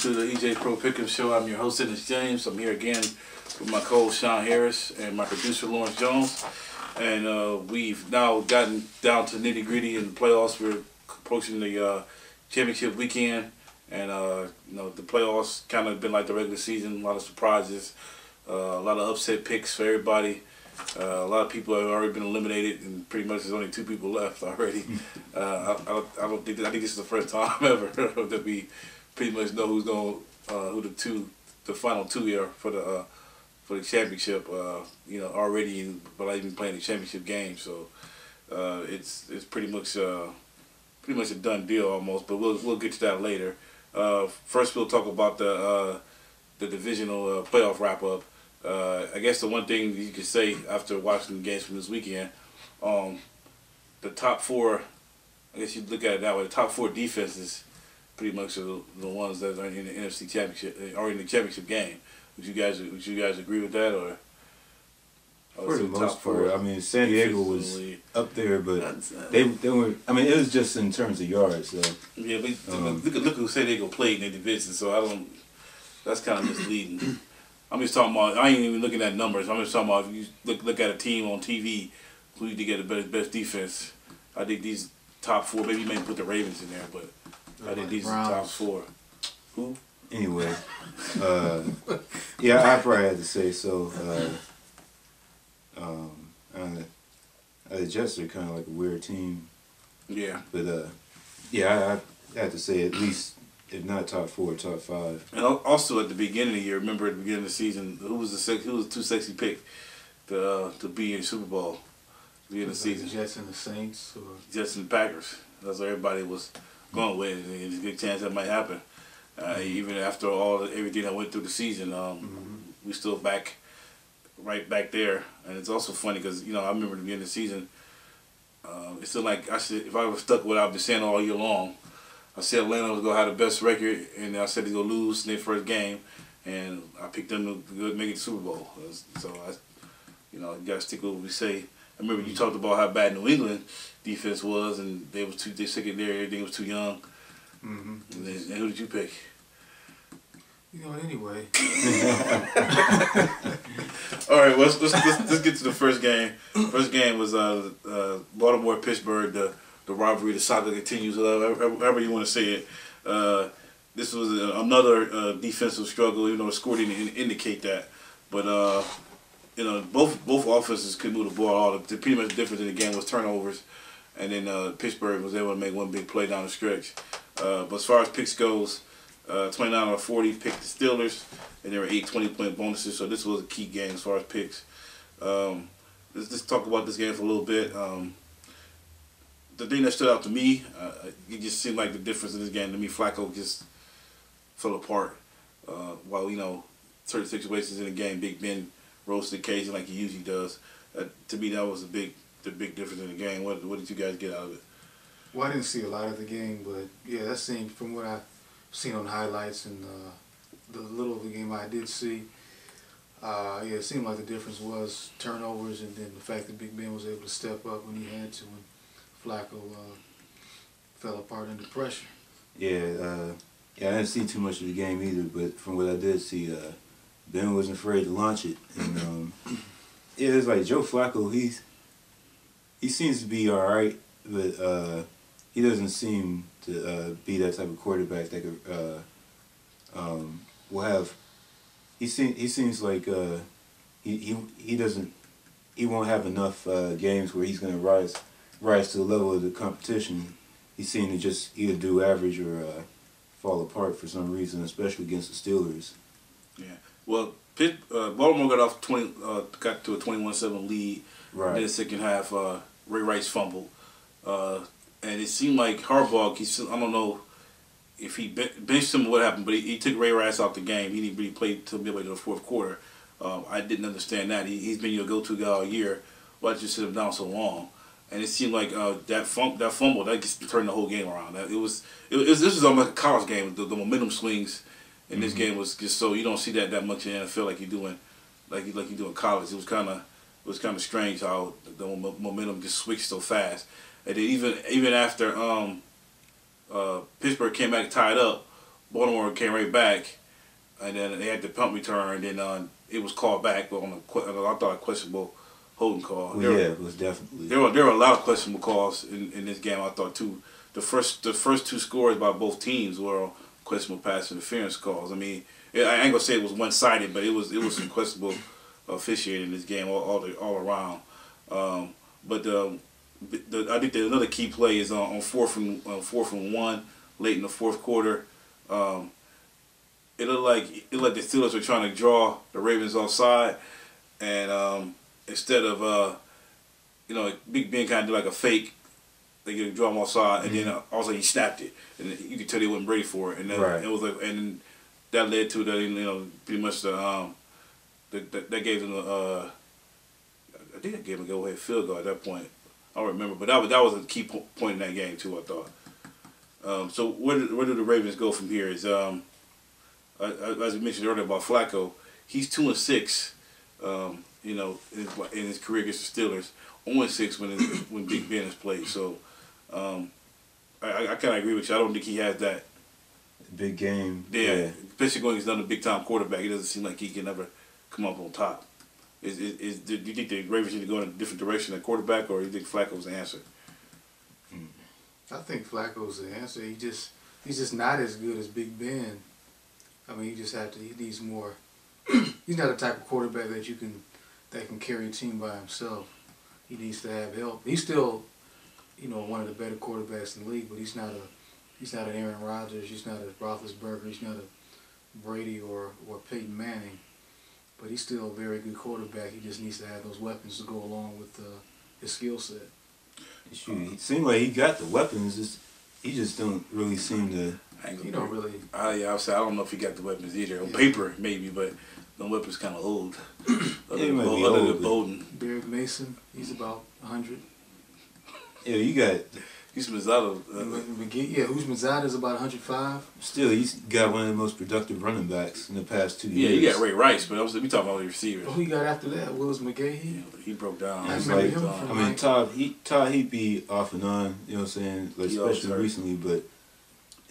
to the EJ Pro Pick'em Show. I'm your host, Dennis James. I'm here again with my co-host, Sean Harris, and my producer, Lawrence Jones. And we've now gotten down to nitty-gritty in the playoffs. We're approaching the championship weekend. And, the playoffs kind of been like the regular season. A lot of surprises, a lot of upset picks for everybody. A lot of people have already been eliminated, and pretty much there's only 2 people left already. I think this is the first time ever that we pretty much know who's going, who the final 2 here for the championship. Already, but I even playing the championship game, so it's pretty much a done deal almost. But we'll get to that later. First, we'll talk about the divisional playoff wrap up. I guess the one thing you could say after watching the games from this weekend, the top 4, I guess you'd look at it that way, the top 4 defenses pretty much are the ones that are in the NFC Championship, or in the championship game. Would you guys agree with that, or? For the most part, I mean, San Diego was up there, but they were. I mean, it was just in terms of yards. So. Yeah, but look who San Diego played in their division. So I don't. That's kind of misleading. I'm just talking about. I ain't even looking at numbers. I'm just talking about if you look at a team on TV, who you to get the best defense. I think these top 4. Maybe you may put the Ravens in there, but I think these are the top 4. Who? Anyway, yeah, I probably had to say so. The Jets are kind of like a weird team. Yeah. But I had to say at least, if not top 4, top 5. And also at the beginning of the year, remember at the beginning of the season, who was the 2 sexy pick to be in the Super Bowl? At the beginning of the season. The Jets and the Saints, or Jets and the Packers. That's what everybody was going with, and there's a good chance that might happen. Even after everything that went through the season, we still right back there. And it's also funny because I remember at the beginning of the season, it's still like if I was stuck with what I've been saying all year long. I said Atlanta was gonna have the best record, and I said they're gonna lose in their first game, and I picked them to make it the Super Bowl. So you gotta stick with what we say. I remember you talked about how bad New England defense was, and they secondary, everything was too young. And who did you pick? Anyway. All right, let's get to the first game. First game was Baltimore-Pittsburgh, the rivalry, the saga continues, however you want to say it. This was another defensive struggle, even though the score didn't indicate that. But both offenses could move the ball. Pretty much the difference in the game was turnovers, and then Pittsburgh was able to make one big play down the stretch. But as far as picks goes, 29 out of 40 picked the Steelers, and there were 8 20-point bonuses. So this was a key game as far as picks. Let's just talk about this game for a little bit. The thing that stood out to me, it just seemed like the difference in this game to me, Flacco just fell apart. While certain situations in the game, Big Ben rose to the occasion like he usually does. To me, that was the big difference in the game. What did you guys get out of it? Well, I didn't see a lot of the game, but yeah, that seemed, from what I've seen on highlights and the little of the game I did see, it seemed like the difference was turnovers, and then the fact that Big Ben was able to step up when he had to, when Flacco fell apart under pressure. Yeah, I didn't see too much of the game either, but from what I did see, Ben wasn't afraid to launch it, and it's like Joe Flacco. He seems to be all right, but he doesn't seem to be that type of quarterback that could will have. He seems like he won't have enough games where he's going to rise to the level of the competition. He seemed to just either do average or fall apart for some reason, especially against the Steelers. Yeah. Well, Baltimore got to a 21-7 lead. Right. In the second half, Ray Rice fumbled, and it seemed like Harbaugh. I don't know if he benched him or what happened, but he took Ray Rice out the game. He didn't really play till midway to the fourth quarter. I didn't understand that. He's been your go-to guy all year. Why did you sit him down so long? And it seemed like that fumble that just turned the whole game around. This was almost like a college game. The momentum swings in this game was just so you don't see that much in the NFL like you do in college. It was kind of strange how the momentum just switched so fast. And then even after Pittsburgh came back tied up, Baltimore came right back, and then they had the punt return, and then it was called back, but I thought a questionable holding call. Well, yeah, it was definitely. There were a lot of questionable calls in this game. I thought too. The first two scores by both teams were questionable pass interference calls. I mean, I ain't gonna say it was one sided, but it was some questionable officiating in this game all around. But I think that another key play is on fourth and 1 late in the fourth quarter. It looked like the Steelers were trying to draw the Ravens offside, and instead of Big Ben kind of did like a fake, they could draw him offside, and then all of a sudden he snapped it, and you could tell they wasn't ready for it, and then it was like, and that led to pretty much that gave them I think that gave them a go ahead field goal at that point. I don't remember, but that was a key point in that game too, I thought. So where do the Ravens go from here? Is as we mentioned earlier about Flacco, he's 2-6, in his career against the Steelers. 0-6 when Big Ben has played. So I kind of agree with you. I don't think he has that big game. Yeah, especially going against another big time quarterback. It doesn't seem like he can ever come up on top. Do you think the Ravens need to go in a different direction at quarterback, or do you think Flacco's the answer? I think Flacco's the answer. He's just not as good as Big Ben. I mean, he needs more. He's not the type of quarterback that can carry a team by himself. He needs to have help. He's still, one of the better quarterbacks in the league, but he's not an Aaron Rodgers. He's not a Roethlisberger. He's not a Brady or Peyton Manning. But he's still a very good quarterback. He just needs to have those weapons to go along with his skill set. It seems like he got the weapons. He just don't really seem to. He don't really. I don't know if he got the weapons either. On paper, maybe, but the weapons kind of old. Other than Bowden. Derek Mason, he's about 100. Yeah, you got. He's Mazzata. Who's Mazzata's about 105. Still, he's got one of the most productive running backs in the past 2 years. Yeah, you got Ray Rice, but we talking about the receivers. Who you got after that? Willis McGahee. Yeah, he broke down. Todd Heapy off and on. You know what I'm saying? Like, especially recently, but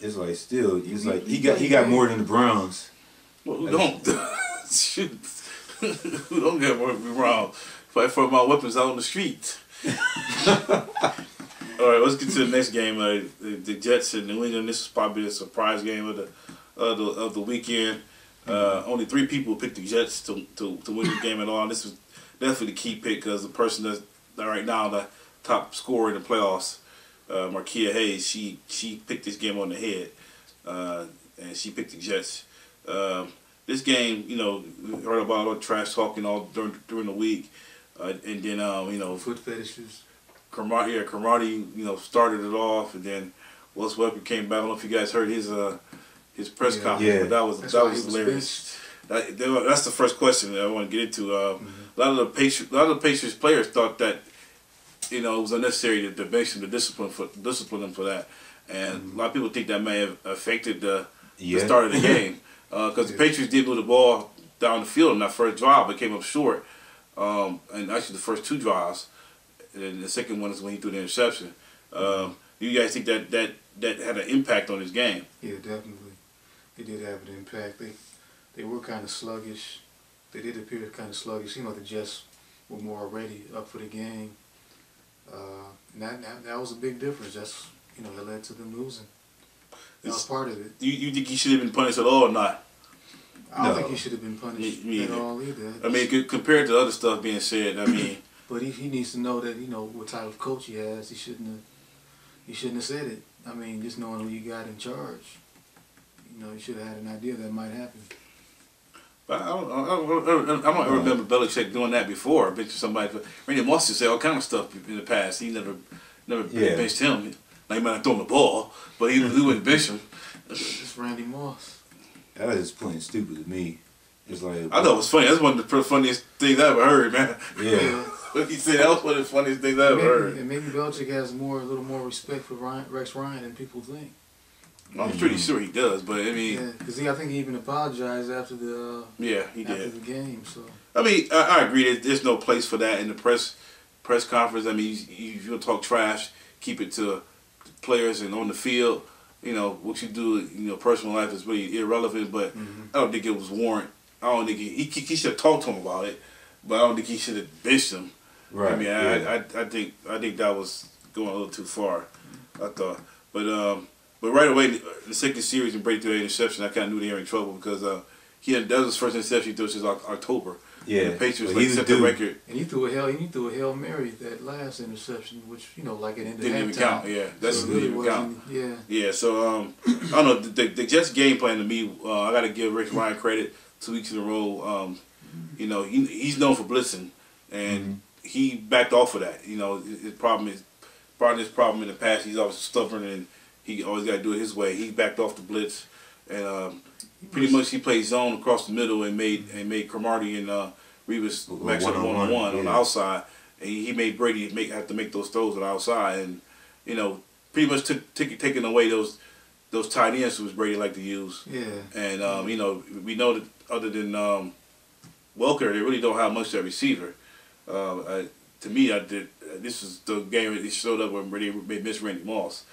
it's like still, it's like he got more than the Browns. Well, who don't? Shoot, who don't get more than the Browns? Fight for my weapons out on the street. All right, let's get to the next game. The Jets in New England. This is probably the surprise game of the weekend. Only 3 people picked the Jets to win the game at all. This was definitely the key pick because the person that's right now the top scorer in the playoffs, Markia Hayes, she picked this game on the head, and she picked the Jets. This game, we heard about all the trash talking all during the week, and then foot fetishes. Cromartie, started it off, and then Wes Welker came back. I don't know if you guys heard his press conference, but that was hilarious. That's the first question that I want to get into. A lot of the Patriots players thought that it was unnecessary to bench him, to discipline him for that, and a lot of people think that may have affected the start of the game because the Patriots did move the ball down the field in that first drive, but came up short, and actually the first 2 drives. And the second one is when he threw the interception. Do you guys think that had an impact on his game? Yeah, definitely. It did have an impact. They were kind of sluggish. They did appear kind of sluggish. Seemed like the Jets were more ready up for the game. And that was a big difference. That's that led to them losing. That was part of it. You think he should have been punished at all or not? I don't think he should have been punished at all either. I mean, compared to other stuff being said, I mean. But he needs to know that what type of coach he has. He shouldn't have said it. I mean, just knowing who you got in charge, you should have had an idea that might happen. But I don't remember Belichick doing that before. Benching somebody. Randy Moss used to say all kind of stuff in the past. He never benched him. Now he might have thrown the ball, but he wouldn't bench him. It's Randy Moss. That was just plain stupid to me. It's like I thought it was funny. That's one of the funniest things I ever heard, man. Yeah. What he said, that was one of the funniest things I ever heard. And maybe Belichick has a little more respect for Rex Ryan than people think. I'm pretty sure he does, but I mean, because I think he even apologized after the he did after the game. So I mean, I agree. There's no place for that in the press conference. I mean, if you talk trash, keep it to players and on the field. you know, what you do, you know, personal life is really irrelevant. But I don't think it was warrant. I don't think he should have talked to him about it, but I don't think he should have bitched him. Right. I mean, yeah. I think that was going a little too far. I thought, but right away the second series and Brady threw an interception. I kind of knew they were in trouble because that was his first interception he threw since October. Yeah. And the Patriots But he set was the record. And he threw a Hail Mary that last interception, which, you know, like it ended Didn't even halftime. count. Yeah, that's So it didn't really even count. wasn't. Yeah. Yeah, so I don't know. The Jets' game plan to me, I got to give Rick Ryan credit. 2 weeks in a row, you know, he's known for blitzing, and he backed off of that. You know, his problem in the past. He's always stubborn, and he always got to do it his way. He backed off the blitz, and pretty much he played zone across the middle and made Cromartie and Revis match up one-on-one on the outside, and he made Brady have to make those throws on the outside, and you know, pretty much taking away those tight ends which Brady liked to use. Yeah. And you know, we know that other than Welker, they really don't have much at receiver. To me, this was the game that he showed up when they missed Randy Moss.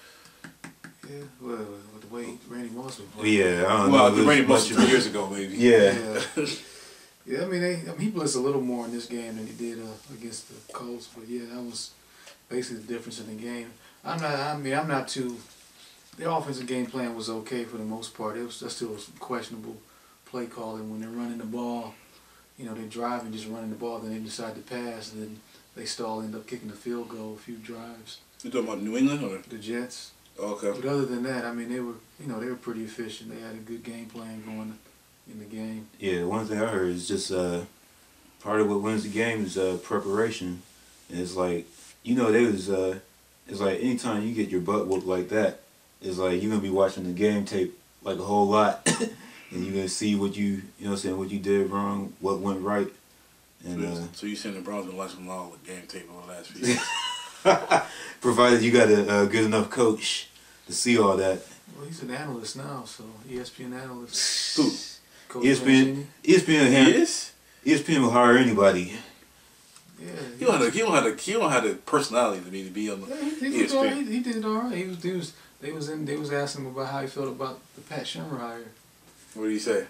Yeah. Well, with the way Randy Moss was Well, playing. yeah, I don't Well, know. the It was Randy Moss much 2 of- years ago, maybe. Yeah. Yeah, I mean, he blitzed a little more in this game than he did against the Colts, but yeah, that was basically the difference in the game. I'm not too. Their offensive game plan was okay for the most part. That still was questionable play calling when they're running the ball. You know, they drive and just running the ball, then they decide to pass, and then they stall, end up kicking the field goal a few drives. You talking about New England or? The Jets. Okay. But other than that, I mean, they were pretty efficient. They had a good game plan going in the game. Yeah, one thing I heard is just part of what wins the game is preparation. And it's like, you know, it's like anytime you get your butt whooped like that, it's like you're gonna be watching the game tape like a whole lot, and you're gonna see what you know what I'm saying, what you did wrong, what went right, and So you saying the Browns been watching all the game tape over the last few years? provided you got a good enough coach to see all that. Well, he's an analyst now, so ESPN analyst. Who? Coach ESPN, He ESPN, is? ESPN will hire anybody. Yeah. He don't have the personality to be on the He did all right. ESPN. He did all right. They was asking him about how he felt about the Pat Shurmur hire. What did he say?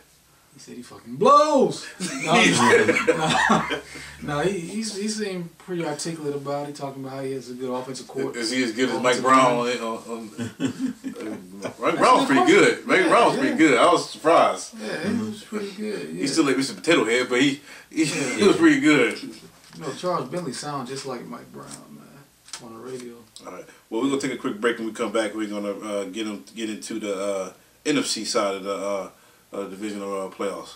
He said he fucking blows. No, he seemed pretty articulate about it, talking about how he has a good offensive coordinator. Is he as good as Mike Brown? Mike Brown's pretty good. Mike Brown's pretty good. I was surprised. Yeah, he was pretty good. Yeah. He's still like Mr. Potato Head, but he was pretty good. You know, Charles Bentley sounds just like Mike Brown, man, on the radio. All right. Well, we're gonna take a quick break, and we come back. We're gonna get into the NFC side of the divisional playoffs.